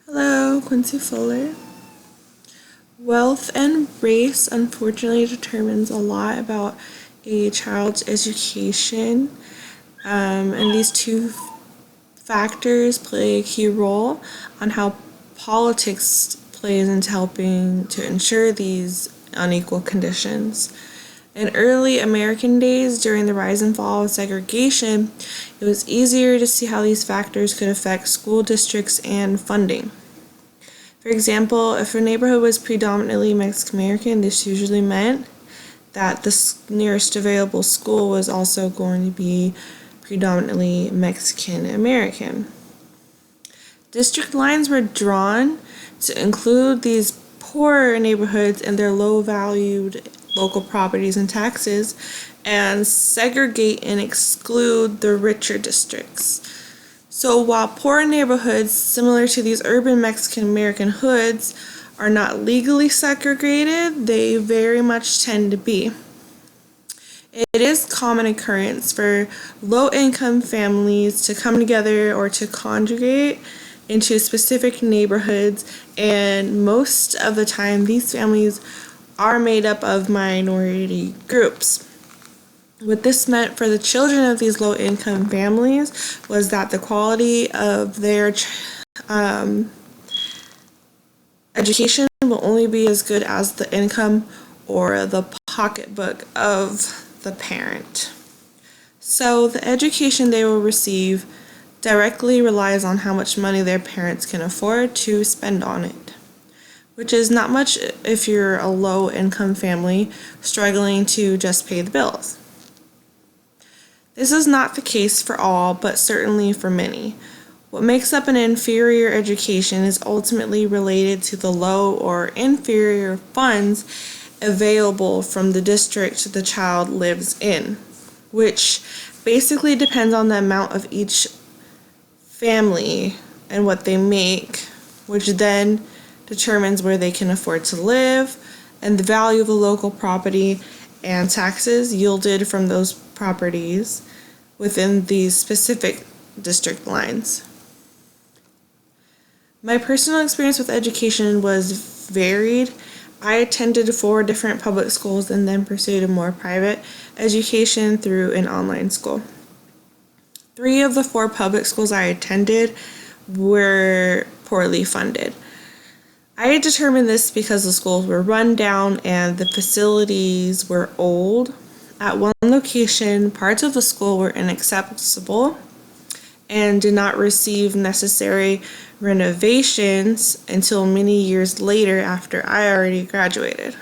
Hello, Quincy Fuller. Wealth and race unfortunately determines a lot about a child's education, and these two factors play a key role on how politics plays into helping to ensure these unequal conditions. In early American days, during the rise and fall of segregation, it was easier to see how these factors could affect school districts and funding. For example, if a neighborhood was predominantly Mexican American, this usually meant that the nearest available school was also going to be predominantly Mexican American. District lines were drawn to include these poorer neighborhoods and their low valued local properties and taxes, and segregate and exclude the richer districts. So while poor neighborhoods similar to these urban Mexican American hoods are not legally segregated, they very much tend to be. It is common occurrence for low-income families to come together or to congregate into specific neighborhoods, and most of the time these families are made up of minority groups. What this meant for the children of these low-income families was that the quality of their education will only be as good as the income or the pocketbook of the parent. So the education they will receive directly relies on how much money their parents can afford to spend on it, which is not much if you're a low-income family struggling to just pay the bills. This is not the case for all, but certainly for many. What makes up an inferior education is ultimately related to the low or inferior funds available from the district the child lives in, which basically depends on the amount of each family and what they make, which then determines where they can afford to live and the value of the local property and taxes yielded from those properties within these specific district lines. My personal experience with education was varied. I attended 4 different public schools and then pursued a more private education through an online school. 3 of the 4 public schools I attended were poorly funded. I determined this because the schools were run down and the facilities were old. At one location, parts of the school were inaccessible and did not receive necessary renovations until many years later after I already graduated.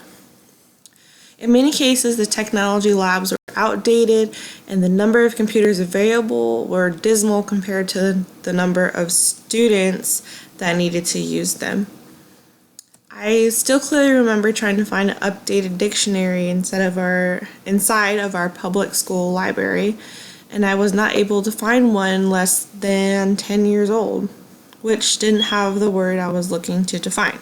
In many cases, the technology labs were outdated and the number of computers available were dismal compared to the number of students that needed to use them. I still clearly remember trying to find an updated dictionary inside of our public school library, and I was not able to find one less than 10 years old, which didn't have the word I was looking to define.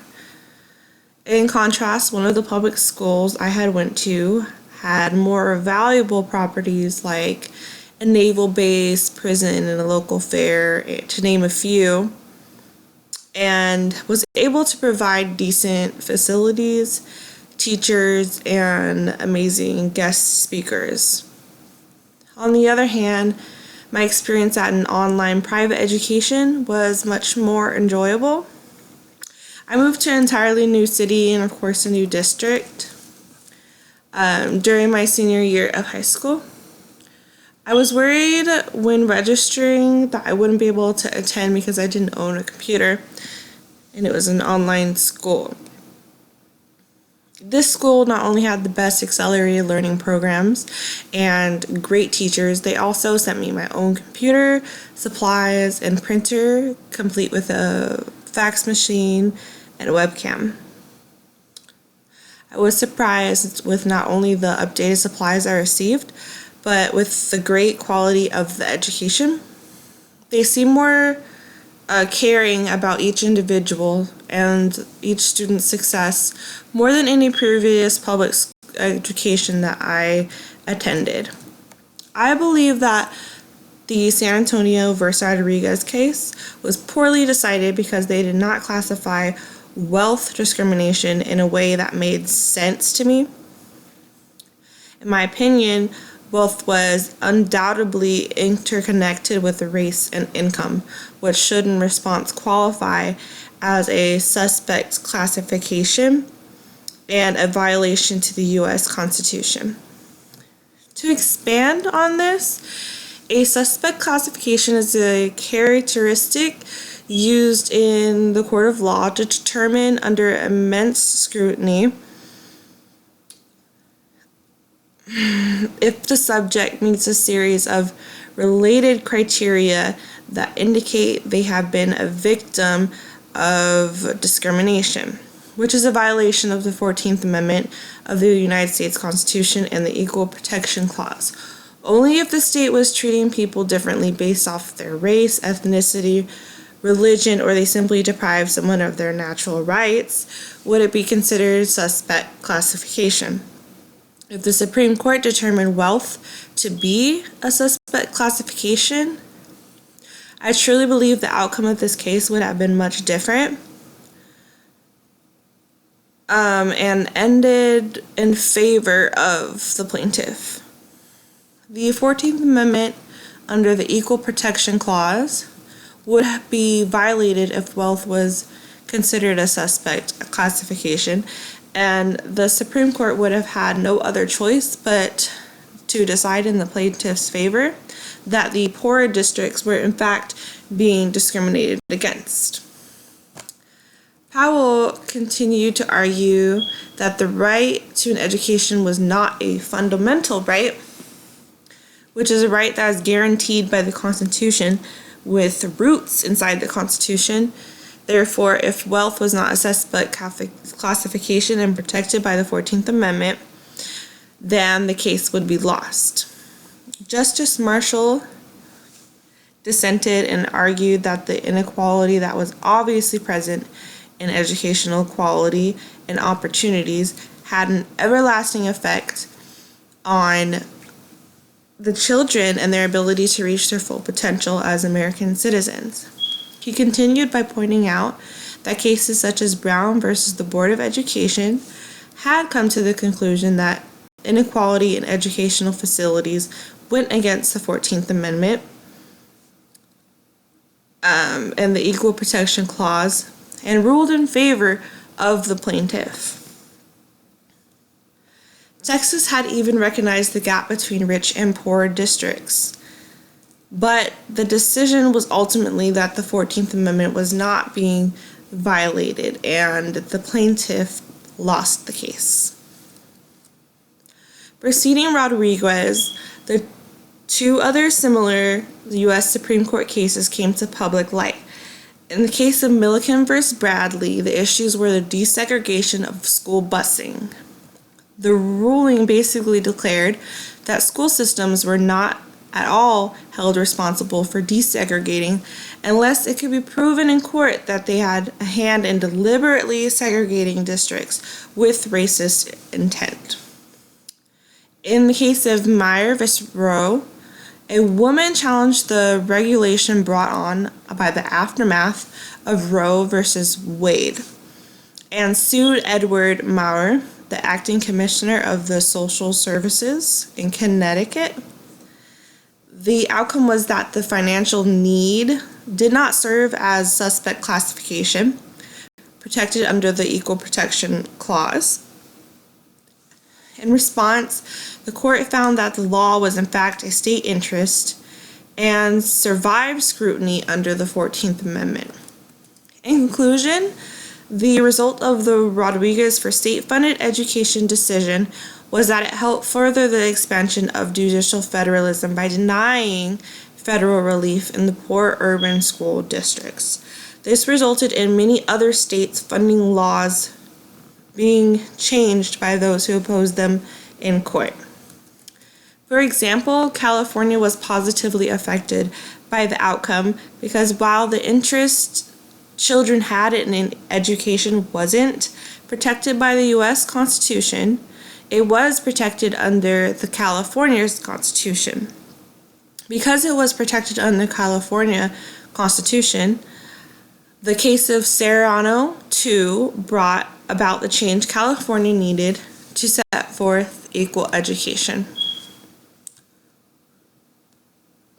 In contrast, one of the public schools I had went to had more valuable properties like a naval base, prison, and a local fair, to name a few, and was able to provide decent facilities, teachers, and amazing guest speakers. On the other hand, my experience at an online private education was much more enjoyable. I moved to an entirely new city and, of course, a new district during my senior year of high school. I was worried when registering that I wouldn't be able to attend because I didn't own a computer, and it was an online school. This school not only had the best accelerated learning programs and great teachers, they also sent me my own computer, supplies, and printer, complete with a fax machine and a webcam. I was surprised with not only the updated supplies I received, but with the great quality of the education. They seem more caring about each individual and each student's success more than any previous public education that I attended. I believe that the San Antonio versus Rodriguez case was poorly decided because they did not classify wealth discrimination in a way that made sense to me. In my opinion, wealth was undoubtedly interconnected with race and income, which should in response qualify as a suspect classification and a violation to the U.S. Constitution. To expand on this, a suspect classification is a characteristic used in the court of law to determine under immense scrutiny if the subject meets a series of related criteria that indicate they have been a victim of discrimination, which is a violation of the 14th Amendment of the United States Constitution and the Equal Protection Clause. Only if the state was treating people differently based off their race, ethnicity, religion, or they simply deprived someone of their natural rights would it be considered suspect classification. If the Supreme Court determined wealth to be a suspect classification, I truly believe the outcome of this case would have been much different and ended in favor of the plaintiff. The 14th Amendment under the Equal Protection Clause would be violated if wealth was considered a suspect classification, and the Supreme Court would have had no other choice but to decide in the plaintiff's favor that the poorer districts were in fact being discriminated against. Powell continued to argue that the right to an education was not a fundamental right, which is a right that is guaranteed by the Constitution with roots inside the Constitution. Therefore, if wealth was not a suspect classification and protected by the 14th Amendment, then the case would be lost. Justice Marshall dissented and argued that the inequality that was obviously present in educational quality and opportunities had an everlasting effect on the children and their ability to reach their full potential as American citizens. He continued by pointing out that cases such as Brown versus the Board of Education had come to the conclusion that inequality in educational facilities went against the 14th Amendment and the Equal Protection Clause and ruled in favor of the plaintiff. Texas had even recognized the gap between rich and poor districts, but the decision was ultimately that the 14th Amendment was not being violated, and the plaintiff lost the case. Preceding Rodriguez, the two other similar U.S. Supreme Court cases came to public light. In the case of Milliken v. Bradley, the issues were the desegregation of school busing. The ruling basically declared that school systems were not at all held responsible for desegregating unless it could be proven in court that they had a hand in deliberately segregating districts with racist intent. In the case of Meyer v. Roe, a woman challenged the regulation brought on by the aftermath of Roe v. Wade and sued Edward Maurer, the acting commissioner of the Social Services in Connecticut. The outcome was that the financial need did not serve as suspect classification, protected under the Equal Protection Clause. In response, the court found that the law was in fact a state interest and survived scrutiny under the 14th Amendment. In conclusion, the result of the Rodriguez for state-funded education decision was that it helped further the expansion of judicial federalism by denying federal relief in the poor urban school districts. This resulted in many other states' funding laws being changed by those who opposed them in court. For example, California was positively affected by the outcome because while the interest children had in education wasn't protected by the U.S. Constitution, it was protected under the California's Constitution. Because it was protected under the California Constitution, the case of Serrano 2 brought about the change California needed to set forth equal education.